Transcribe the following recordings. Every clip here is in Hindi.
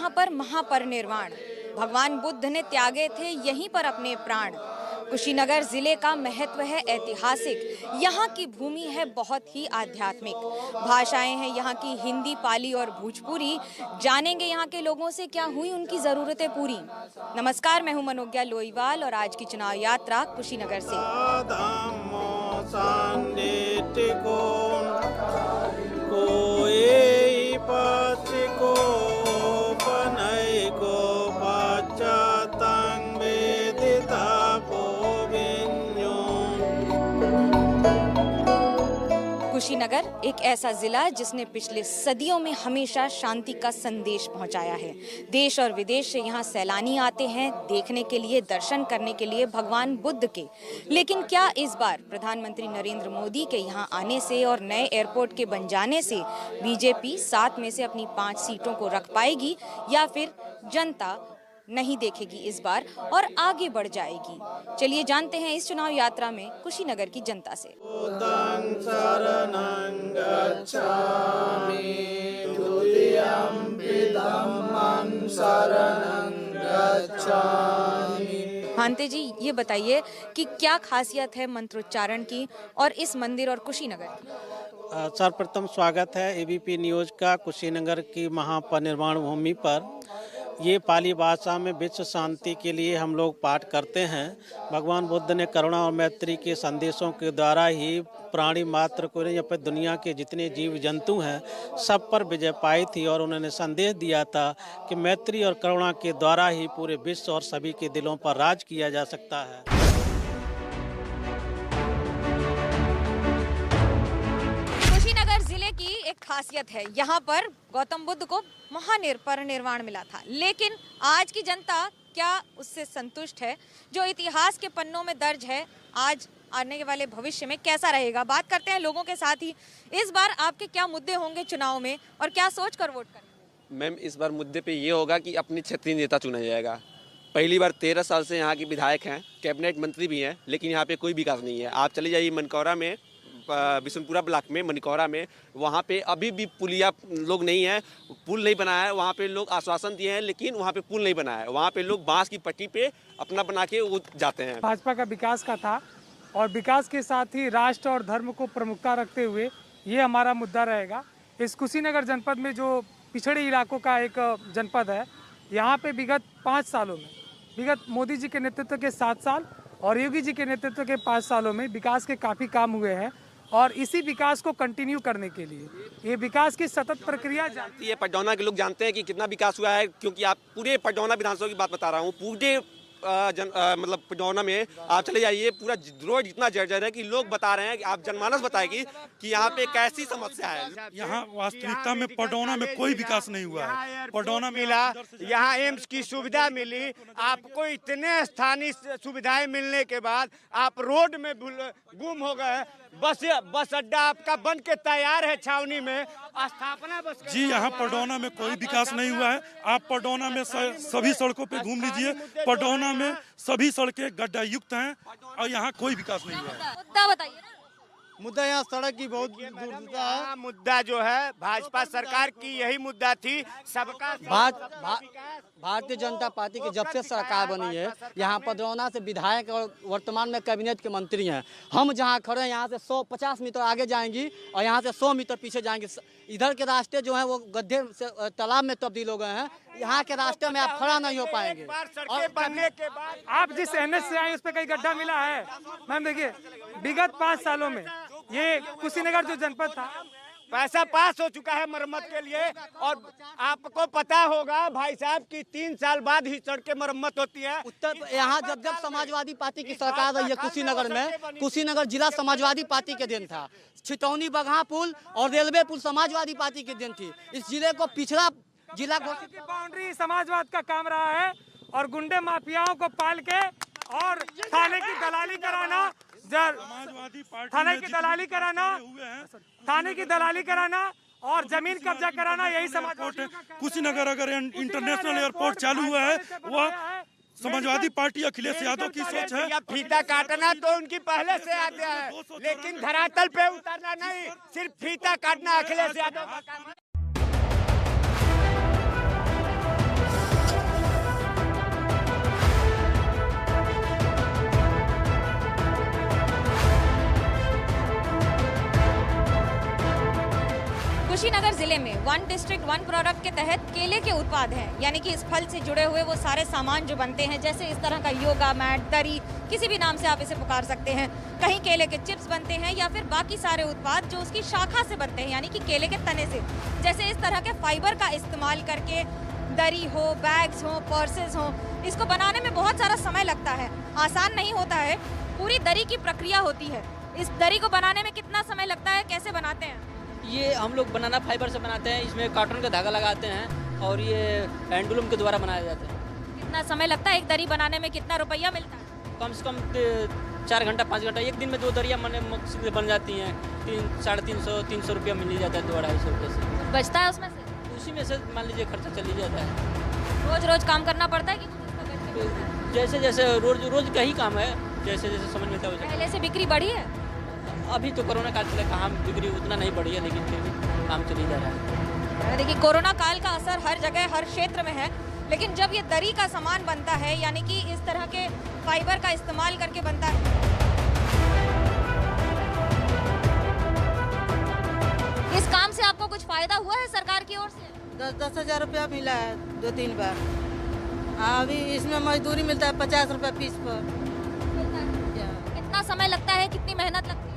यहाँ पर महापरिनिर्वाण। भगवान बुद्ध ने त्यागे थे यहीं पर अपने प्राण। कुशीनगर जिले का महत्व है ऐतिहासिक, यहाँ की भूमि है बहुत ही आध्यात्मिक। भाषाएं हैं यहाँ की हिंदी, पाली और भोजपुरी। जानेंगे यहाँ के लोगों से क्या हुई उनकी जरूरतें पूरी। नमस्कार, मैं हूँ मनोज्ञा लोईवाल और आज की चुनाव यात्रा कुशीनगर से। कुशीनगर एक ऐसा जिला जिसने पिछले सदियों में हमेशा शांति का संदेश पहुंचाया है। देश और विदेश से यहाँ सैलानी आते हैं देखने के लिए, दर्शन करने के लिए भगवान बुद्ध के। लेकिन क्या इस बार प्रधानमंत्री नरेंद्र मोदी के यहाँ आने से और नए एयरपोर्ट के बन जाने से बीजेपी 7 में से अपनी 5 सीटों को रख पाएगी या फिर जनता नहीं देखेगी इस बार और आगे बढ़ जाएगी? चलिए जानते हैं इस चुनाव यात्रा में कुशीनगर की जनता से। भांते जी, ये बताइए कि क्या खासियत है मंत्रोच्चारण की और इस मंदिर और कुशीनगर की? सर्वप्रथम स्वागत है एबीपी न्यूज का कुशीनगर की महापरिनिर्वाण भूमि पर। ये पाली भाषा में विश्व शांति के लिए हम लोग पाठ करते हैं। भगवान बुद्ध ने करुणा और मैत्री के संदेशों के द्वारा ही प्राणी मात्र को नहीं, पर दुनिया के जितने जीव जंतु हैं सब पर विजय पाई थी और उन्होंने संदेश दिया था कि मैत्री और करुणा के द्वारा ही पूरे विश्व और सभी के दिलों पर राज किया जा सकता है। जिले की एक खासियत है, यहाँ पर गौतम बुद्ध को महापरिनिर्वाण मिला था। लेकिन आज की जनता क्या उससे संतुष्ट है? जो इतिहास के पन्नों में दर्ज है, आज आने वाले भविष्य में कैसा रहेगा? बात करते हैं लोगों के साथ ही। इस बार आपके क्या मुद्दे होंगे चुनाव में और क्या सोच कर वोट करेंगे? मैम, इस बार मुद्दे पे ये होगा कि अपनी क्षेत्रीय नेता चुना जाएगा। पहली बार 13 साल से यहाँ के विधायक हैं, कैबिनेट मंत्री भी हैं, लेकिन यहाँ पे कोई विकास नहीं है। आप चले जाइए मनकौरा में, बिशनपुरा ब्लॉक में, मनिकौरा में, वहाँ पे अभी भी पुलिया लोग नहीं है, पुल नहीं बनाया है। वहाँ पे लोग आश्वासन दिए हैं लेकिन वहाँ पे पुल नहीं बनाया है। वहाँ पे लोग बांस की पट्टी पे अपना बना के वो जाते हैं। भाजपा का विकास का था और विकास के साथ ही राष्ट्र और धर्म को प्रमुखता रखते हुए ये हमारा मुद्दा रहेगा। इस कुशीनगर जनपद में जो पिछड़े इलाकों का एक जनपद है, यहाँ पे विगत 5 सालों में, विगत मोदी जी के नेतृत्व के 7 साल और योगी जी के नेतृत्व के 5 सालों में विकास के काफ़ी काम हुए हैं और इसी विकास को कंटिन्यू करने के लिए ये विकास की सतत प्रक्रिया जाती है। पडौना के लोग जानते हैं कि कितना विकास हुआ है, क्योंकि आप पूरे पडौना विधानसभा की बात बता रहा हूँ। पूरे मतलब पडौना में आप चले जाइए, पूरा रोड इतना जर्जर है कि लोग बता रहे हैं कि आप जनमानस बताएगी कि यहाँ पे कैसी समस्या है। यहाँ वास्तविकता में पडौना में कोई विकास नहीं हुआ है। पडौना में मिला, यहाँ एम्स की सुविधा मिली, आपको इतने स्थानीय सुविधाएं मिलने के बाद आप रोड में गुम हो गए। बस अड्डा आपका बन के तैयार है, छावनी में स्थापना बस जी। यहाँ पडौना में कोई विकास नहीं हुआ है। आप पडौना में सभी सड़कों पे घूम लीजिए, पडौना में सभी सड़कें गड्ढा युक्त हैं और यहाँ कोई विकास नहीं हुआ है। मुद्दा बताइए। मुद्दा यहाँ सड़क की बहुत दूरता है। मुद्दा जो है भाजपा सरकार की यही मुद्दा थी, सबका भारतीय जनता पार्टी की जब से सरकार बनी है, यहाँ पडौना से विधायक और वर्तमान में कैबिनेट के मंत्री हैं। हम जहाँ खड़े हैं यहाँ से 150 मीटर आगे जाएंगी और यहाँ से 100 मीटर पीछे जाएंगी। इधर के रास्ते जो हैं वो गड्ढे से तालाब में तब्दील हो गए हैं। यहाँ के रास्ते में आप खड़ा नहीं हो पाएंगे। और बनने के बाद आप जिस एनएच से आए उस पर कहीं गड्ढा मिला है? मैम देखिए, विगत 5 सालों में ये कुशीनगर जो जनपद था, पैसा पास हो चुका है मरम्मत के लिए। और आपको पता होगा भाई साहब की 3 साल बाद ही सड़कें मरम्मत होती है। यहाँ जब समाजवादी पार्टी की सरकार रही है कुशीनगर में, कुशीनगर जिला समाजवादी पार्टी के दिन था। छितौनी बगहा पुल और रेलवे पुल समाजवादी पार्टी के दिन थी। इस जिले को पिछड़ा जिला घोषित की बाउंड्री समाजवाद का काम रहा है और गुंडे माफियाओं को पाल के और थाने की दलाली कराना, थाने की दलाली कराना और जमीन कब्जा कराना, यही समाजवादी। कुशीनगर अगर इंटरनेशनल एयरपोर्ट चालू हुआ है, वह समाजवादी पार्टी अखिलेश यादव की सोच है। फीता काटना तो उनकी पहले से आ गया है, लेकिन धरातल पे उतरना नहीं, सिर्फ फीता काटना अखिलेश यादव का काम है। कुशीनगर जिले में वन डिस्ट्रिक्ट वन प्रोडक्ट के तहत केले के उत्पाद हैं, यानी कि इस फल से जुड़े हुए वो सारे सामान जो बनते हैं, जैसे इस तरह का योगा मैट, दरी, किसी भी नाम से आप इसे पुकार सकते हैं। कहीं केले के चिप्स बनते हैं या फिर बाकी सारे उत्पाद जो उसकी शाखा से बनते हैं, यानी कि केले के तने से। जैसे इस तरह के फाइबर का इस्तेमाल करके दरी हो, बैग्स हो, पर्सेस हो, इसको बनाने में बहुत सारा समय लगता है, आसान नहीं होता है। पूरी दरी की प्रक्रिया होती है। इस दरी को बनाने में कितना समय लगता है, कैसे बनाते हैं? ये हम लोग बनाना फाइबर से बनाते हैं, इसमें कॉटन का धागा लगाते हैं और ये हैंडलूम के द्वारा बनाया जाता है। कितना समय लगता है एक दरी बनाने में, कितना रुपया मिलता है? कम से कम 4 घंटा 5 घंटा, एक दिन में 2 दरिया बन जाती हैं। 350-300 रुपया मिल जाता है, 200-250 रुपये से बचता है उसमें से? उसी में से मान लीजिए खर्चा चल ही जाता है। रोज रोज काम करना पड़ता है कि कुछ इसका बच के मिलता है? जैसे जैसे रोज का ही काम है, जैसे जैसे समझ में आता है। पहले से बिक्री बढ़ी है? अभी तो कोरोना काल चला, कहाँ बिक्री उतना नहीं बढ़ी है, लेकिन फिर भी काम चल ही जा रहा है। देखिए, कोरोना काल का असर हर जगह हर क्षेत्र में है, लेकिन जब ये दरी का सामान बनता है, यानी कि इस तरह के फाइबर का इस्तेमाल करके बनता है, इस काम से आपको कुछ फायदा हुआ है सरकार की ओर से? 10 हज़ार रुपया मिला है 2-3 बार। अभी इसमें मजदूरी मिलता है 50 रुपया पीस पर। कितना समय लगता है, कितनी मेहनत लगती है?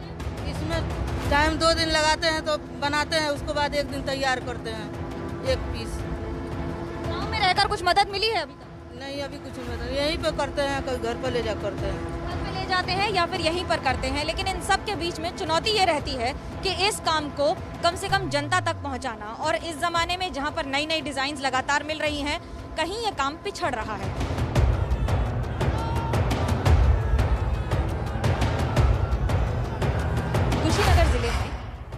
इसमें टाइम 2 दिन लगाते हैं तो बनाते हैं, उसके बाद 1 दिन तैयार करते हैं 1 पीस। गाँव में रहकर कुछ मदद मिली है अभी तक? नहीं, अभी कुछ मदद, यहीं पे करते हैं, कोई घर पर ले जा करते हैं। घर पे ले जाते हैं या फिर यहीं पर करते हैं, लेकिन इन सब के बीच में चुनौती ये रहती है कि इस काम को कम से कम जनता तक पहुंचाना, और इस जमाने में जहां पर नई नई डिजाइन लगातार मिल रही हैं, कहीं ये काम पिछड़ रहा है। कुशीनगर जिले में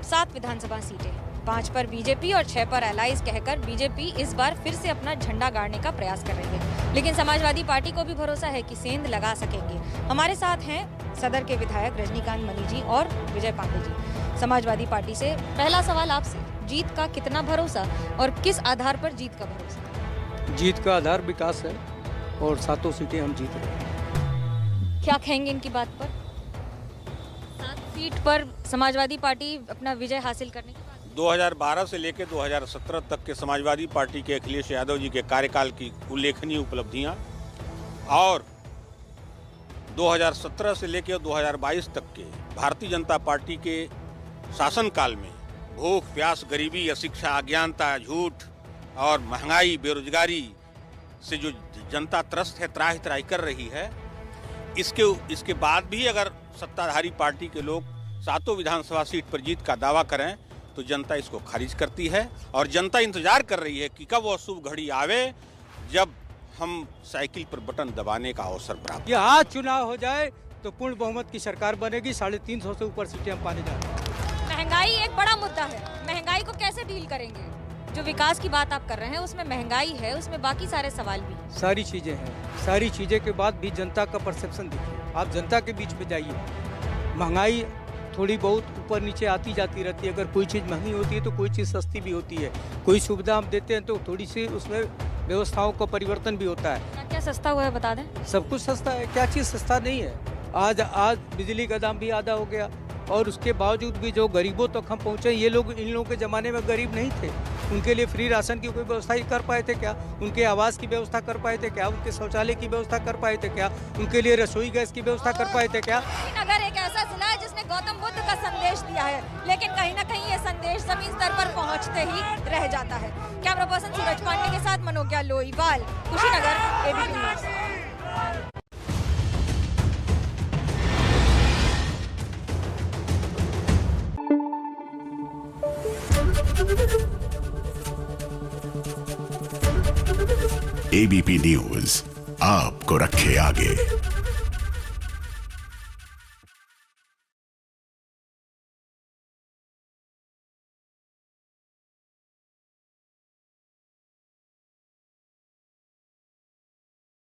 7 विधानसभा सीटें, 5 पर बीजेपी और 6 पर एलाइज कहकर बीजेपी इस बार फिर से अपना झंडा गाड़ने का प्रयास कर रही है, लेकिन समाजवादी पार्टी को भी भरोसा है कि सेंध लगा सकेंगे। हमारे साथ हैं सदर के विधायक रजनीकांत मनी जी और विजय पांडे जी। समाजवादी पार्टी से पहला सवाल आपसे, जीत का कितना भरोसा और किस आधार पर जीत का भरोसा? जीत का आधार विकास है और 7 सीटें हम जीत रहे हैं। क्या कहेंगे इनकी बात पर? 7 सीट पर समाजवादी पार्टी अपना विजय हासिल करने की बात? 2012 से लेकर 2017 तक के समाजवादी पार्टी के अखिलेश यादव जी के कार्यकाल की उल्लेखनीय उपलब्धियां और 2017 से लेकर 2022 तक के भारतीय जनता पार्टी के शासनकाल में भूख, प्यास, गरीबी, अशिक्षा, अज्ञानता, झूठ और महंगाई, बेरोजगारी से जो जनता त्रस्त है, त्राहि त्राहि कर रही है, इसके बाद भी अगर सत्ताधारी पार्टी के लोग 7 विधानसभा सीट पर जीत का दावा करें तो जनता इसको खारिज करती है और जनता इंतजार कर रही है कि कब वो शुभ घड़ी आवे जब हम साइकिल पर बटन दबाने का अवसर प्राप्त। ये आज चुनाव हो जाए तो पूर्ण बहुमत की सरकार बनेगी, 350 से ऊपर सीटें हम पाने जा रहे हैं। महंगाई एक बड़ा मुद्दा है, महंगाई को कैसे डील करेंगे? जो विकास की बात आप कर रहे हैं उसमें महंगाई है, उसमें बाकी सारे सवाल भी। सारी चीजें हैं, सारी चीजें के बाद भी जनता का परसेप्शन देखिए। आप जनता के बीच में जाइए, महंगाई थोड़ी बहुत ऊपर नीचे आती जाती रहती है। अगर कोई चीज़ महंगी होती है तो कोई चीज़ सस्ती भी होती है। कोई सुविधा हम देते हैं तो थोड़ी सी उसमें व्यवस्थाओं का परिवर्तन भी होता है। क्या क्या सस्ता हुआ है बता दें? सब कुछ सस्ता है, क्या चीज़ सस्ता नहीं है? आज बिजली का दाम भी आधा हो गया और उसके बावजूद भी जो गरीबों तक हम पहुँचे, ये लोग इन लोगों के ज़माने में गरीब नहीं थे। उनके लिए फ्री राशन की कोई व्यवस्था ही कर पाए थे क्या? उनके आवास की व्यवस्था कर पाए थे क्या? उनके शौचालय की व्यवस्था कर पाए थे क्या? उनके लिए रसोई गैस की व्यवस्था कर पाए थे क्या? कुशीनगर एक ऐसा जिला है जिसने गौतम बुद्ध का संदेश दिया है, लेकिन कहीं ना कहीं ये संदेश जमीन स्तर पर पहुंचते ही रह जाता है। कैमरा पर्सन सूरज पांडे के साथ Manogya Loiwal, Kushinagar, ABP news. ABP news आपको रखे आगे।